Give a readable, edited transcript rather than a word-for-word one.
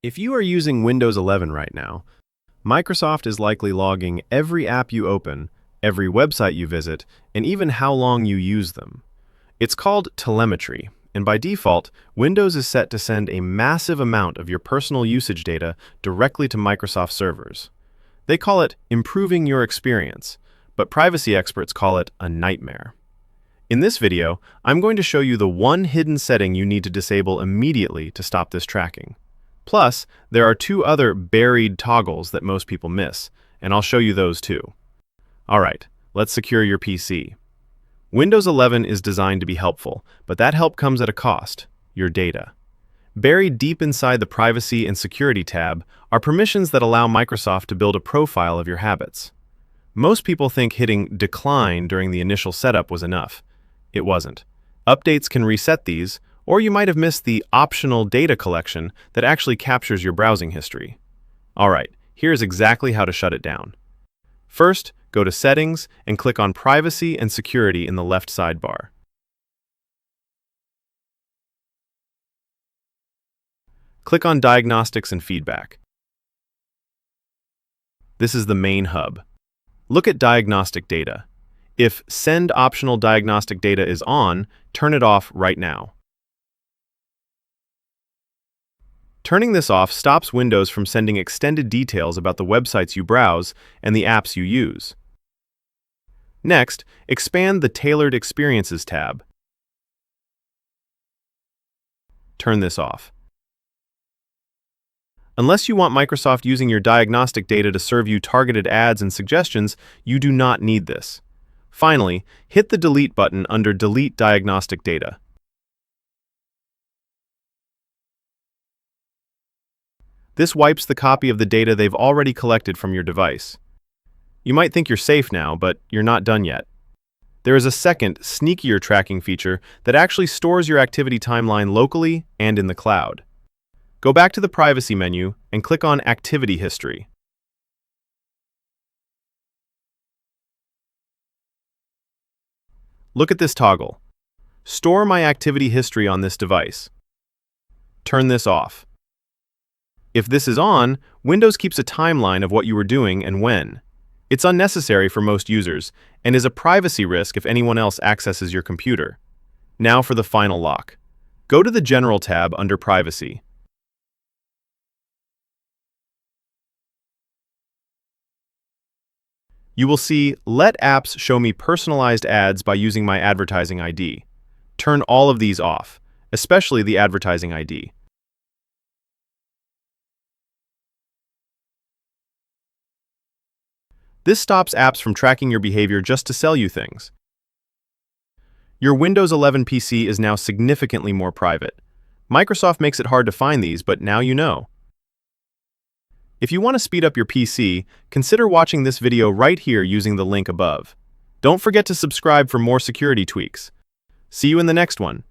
If you are using Windows 11 right now, Microsoft is likely logging every app you open, every website you visit, and even how long you use them. It's called Telemetry, and by default, Windows is set to send a massive amount of your personal usage data directly to Microsoft servers. They call it improving your experience, but privacy experts call it a nightmare. In this video, I'm going to show you the one hidden setting you need to disable immediately to stop this tracking. Plus, there are two other buried toggles that most people miss, and I'll show you those too. Alright, let's secure your PC. Windows 11 is designed to be helpful, but that help comes at a cost: your data. Buried deep inside the Privacy and Security tab are permissions that allow Microsoft to build a profile of your habits. Most people think hitting Decline during the initial setup was enough. It wasn't. Updates can reset these, or you might have missed the optional data collection that actually captures your browsing history. Alright, here's exactly how to shut it down. First, go to Settings and click on Privacy and Security in the left sidebar. Click on Diagnostics and Feedback. This is the main hub. Look at Diagnostic Data. If Send Optional Diagnostic Data is on, turn it off right now. Turning this off stops Windows from sending extended details about the websites you browse and the apps you use. Next, expand the Tailored Experiences tab. Turn this off. Unless you want Microsoft using your diagnostic data to serve you targeted ads and suggestions, you do not need this. Finally, hit the Delete button under Delete Diagnostic Data. This wipes the copy of the data they've already collected from your device. You might think you're safe now, but you're not done yet. There is a second, sneakier tracking feature that actually stores your activity timeline locally and in the cloud. Go back to the Privacy menu and click on Activity History. Look at this toggle. Store my activity history on this device. Turn this off. If this is on, Windows keeps a timeline of what you were doing and when. It's unnecessary for most users and is a privacy risk if anyone else accesses your computer. Now for the final lock. Go to the General tab under Privacy. You will see Let Apps Show Me Personalized Ads by using my advertising ID. Turn all of these off, especially the advertising ID. This stops apps from tracking your behavior just to sell you things. Your Windows 11 PC is now significantly more private. Microsoft makes it hard to find these, but now you know. If you want to speed up your PC, consider watching this video right here using the link above. Don't forget to subscribe for more security tweaks. See you in the next one.